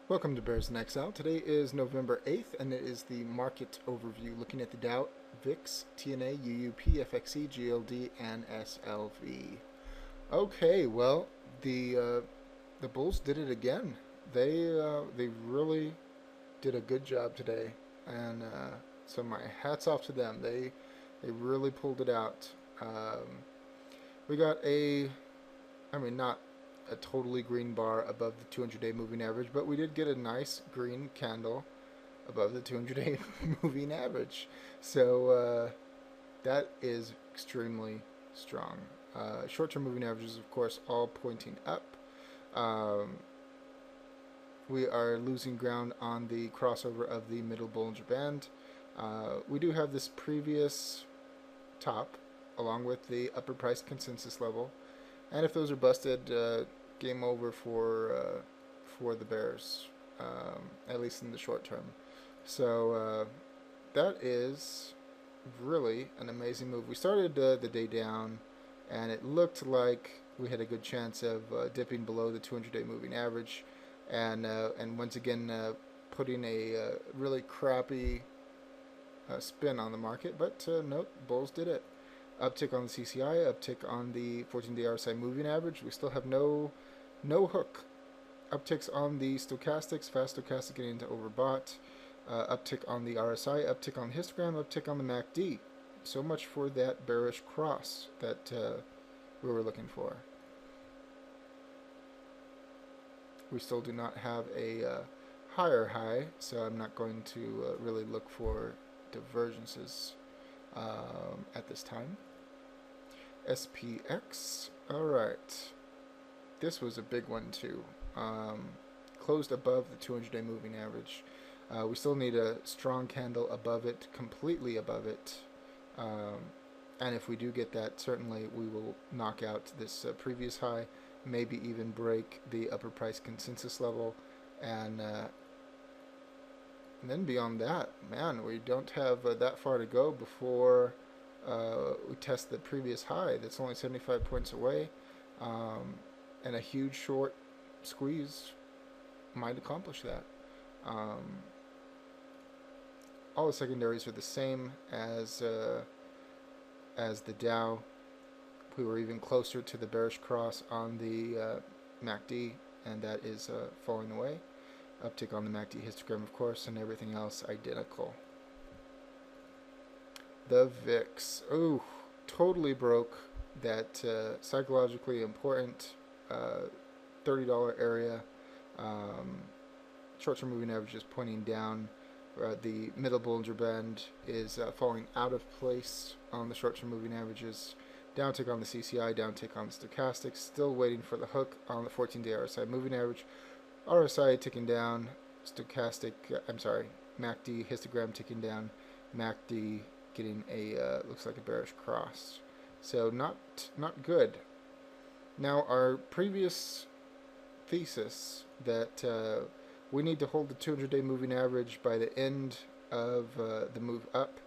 Welcome to Bears in Exile. Today is November 8th, and it is the market overview looking at the Dow, VIX, TNA, UUP, FXE, GLD, and SLV. Okay, well, the Bulls did it again. They really did a good job today, and so my hats off to them. They really pulled it out. We got not a totally green bar above the 200-day moving average, but we did get a nice green candle above the 200-day moving average. So that is extremely strong. Short-term moving averages, of course, all pointing up. Um, we are losing ground on the crossover of the middle Bollinger Band. We do have this previous top along with the upper price consensus level. And if those are busted, game over for the Bears, at least in the short term. So that is really an amazing move. We started the day down, and it looked like we had a good chance of dipping below the 200-day moving average, and once again putting a really crappy spin on the market. But nope, Bulls did it. Uptick on the CCI, uptick on the 14-day RSI moving average. We still have no hook. Upticks on the stochastics, fast stochastic getting into overbought. Uptick on the RSI, uptick on the histogram, uptick on the MACD. So much for that bearish cross that we were looking for. We still do not have a higher high, so I'm not going to really look for divergences at this time. SPX, alright, this was a big one too. Closed above the 200-day moving average. We still need a strong candle above it, completely above it, and if we do get that, certainly we will knock out this previous high, maybe even break the upper price consensus level, and then beyond that, man, we don't have that far to go before we test the previous high that's only 75 points away, and a huge short squeeze might accomplish that. All the secondaries are the same as the Dow. We were even closer to the bearish cross on the MACD, and that is falling away. Uptick on the MACD histogram, of course, and everything else identical. The VIX. Ooh, totally broke that psychologically important $30 area. Short-term moving average is pointing down. The middle Bollinger Band is falling out of place on the short-term moving averages. Downtick on the CCI, downtick on the stochastics. Still waiting for the hook on the 14-day RSI moving average. RSI ticking down. Stochastic, MACD histogram ticking down. MACD getting a looks like a bearish cross. So not good. Now our previous thesis that we need to hold the 200-day moving average by the end of the move up.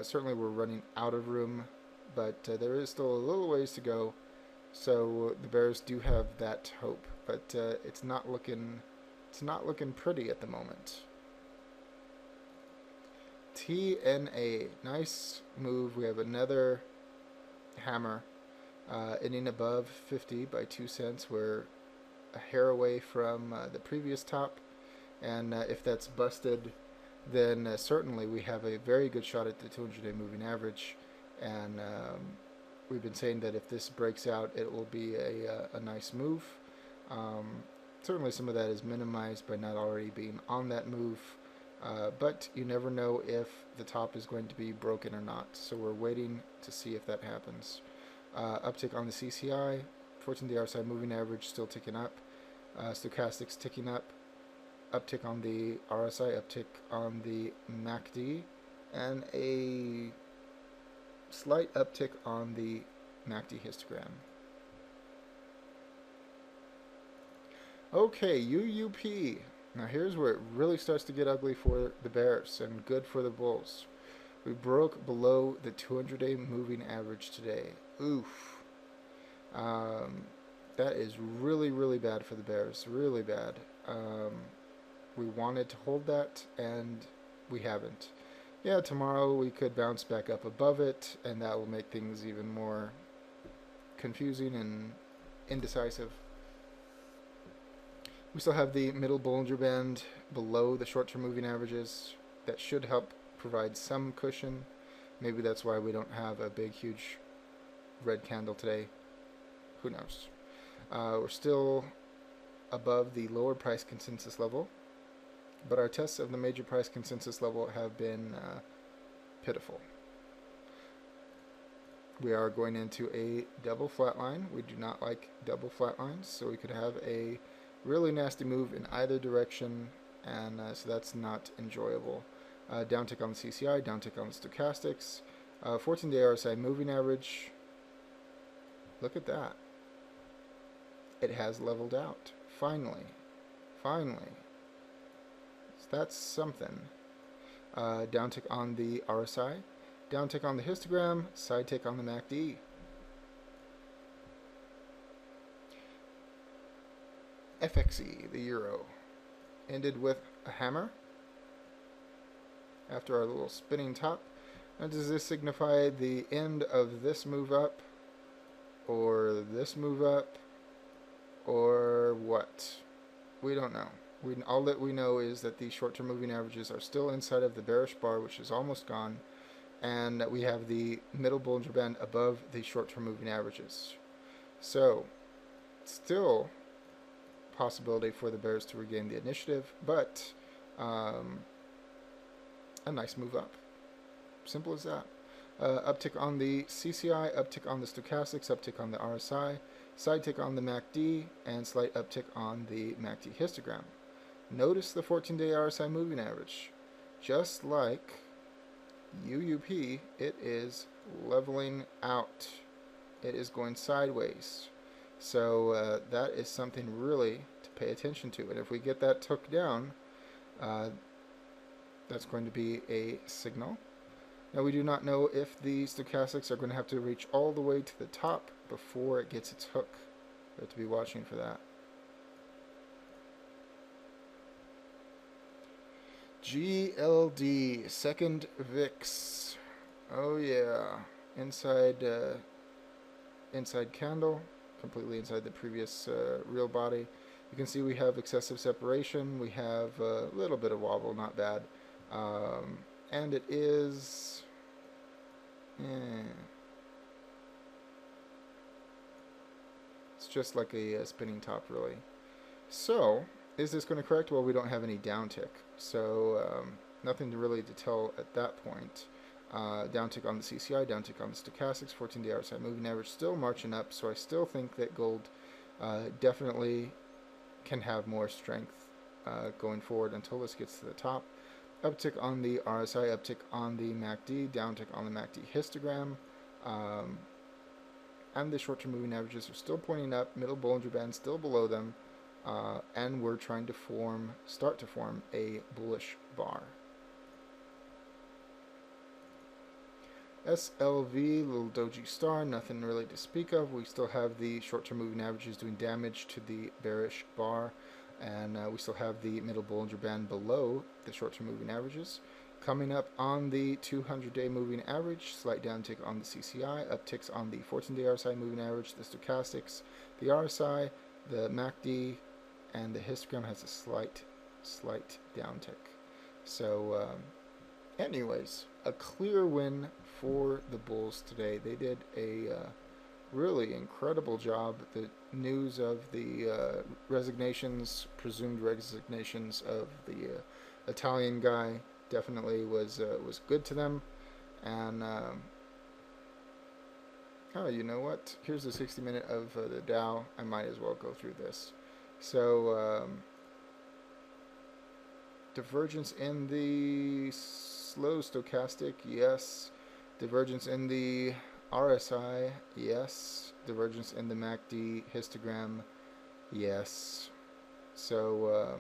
Certainly we're running out of room, but there is still a little ways to go. So the Bears do have that hope, but it's not looking pretty at the moment. TNA, nice move. We have another hammer ending above 50 by 2 cents. We're a hair away from the previous top, and if that's busted, then certainly we have a very good shot at the 200-day moving average, and we've been saying that if this breaks out, it will be a nice move. Certainly some of that is minimized by not already being on that move, but you never know if the top is going to be broken or not, so we're waiting to see if that happens. Uptick on the CCI, 14-day RSI moving average still ticking up, stochastics ticking up, uptick on the RSI, uptick on the MACD, and a slight uptick on the MACD histogram. Okay, UUP. Now here's where it really starts to get ugly for the Bears and good for the Bulls. We broke below the 200-day moving average today. Oof. That is really, really bad for the Bears. Really bad. We wanted to hold that, and we haven't. Yeah, tomorrow we could bounce back up above it, and that will make things even more confusing and indecisive. We still have the middle Bollinger Band below the short-term moving averages. That should help provide some cushion. Maybe that's why we don't have a big, huge red candle today. Who knows? We're still above the lower price consensus level, but our tests of the major price consensus level have been pitiful. We are going into a double flat line. We do not like double flat lines, so we could have a really nasty move in either direction, and so that's not enjoyable. Downtick on the CCI, downtick on the stochastics, 14-day RSI moving average. Look at that. It has leveled out. Finally. Finally. So that's something. Downtick on the RSI, downtick on the histogram, side tick on the MACD. FXE, the euro, ended with a hammer after our little spinning top. Now, does this signify the end of this move up, or this move up, or what? We don't know. All that we know is that the short-term moving averages are still inside of the bearish bar, which is almost gone, and that we have the middle Bollinger Band above the short-term moving averages. So, still possibility for the bears to regain the initiative, but a nice move up. Simple as that. Uptick on the CCI, uptick on the stochastics, uptick on the RSI, side tick on the MACD, and slight uptick on the MACD histogram. Notice the 14-day RSI moving average. Just like UUP, it is leveling out. It is going sideways. So that is something really to pay attention to. And if we get that took down, that's going to be a signal. Now, we do not know if the stochastics are going to have to reach all the way to the top before it gets its hook. We have to be watching for that. GLD, second VIX. Oh yeah, inside candle, completely inside the previous real body. You can see we have excessive separation. We have a little bit of wobble, not bad. And it is, it's just like a spinning top, really. So, is this going to correct? Well, we don't have any downtick, so nothing really to tell at that point. Downtick on the CCI, downtick on the stochastics, 14-day RSI moving average still marching up, so I still think that gold definitely can have more strength going forward until this gets to the top. Uptick on the RSI, uptick on the MACD, downtick on the MACD histogram, and the short-term moving averages are still pointing up, middle Bollinger Band still below them, and we're trying to start to form a bullish bar. SLV, little doji star, nothing really to speak of. We still have the short-term moving averages doing damage to the bearish bar, and we still have the middle Bollinger Band below the short-term moving averages. Coming up on the 200-day moving average, slight downtick on the CCI, upticks on the 14-day RSI moving average, the stochastics, the RSI, the MACD, and the histogram has a slight downtick. So, anyways, a clear win for the bulls today. They did a really incredible job. The news of the presumed resignations of the Italian guy definitely was good to them. And oh, you know what? Here's the 60-minute of the Dow. I might as well go through this. So divergence in the slow stochastic, yes. Divergence in the RSI, yes. Divergence in the MACD histogram, yes. So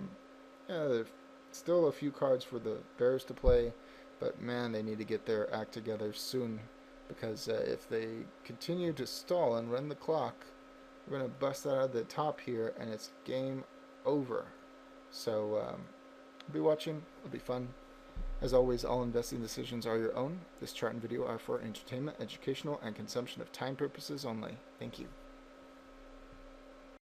yeah, there's still a few cards for the bears to play, but man, they need to get their act together soon, because if they continue to stall and run the clock, We're going to bust that out of the top here, and it's game over. So I'll be watching. It'll be fun. As always, all investing decisions are your own. This chart and video are for entertainment, educational, and consumption of time purposes only. Thank you.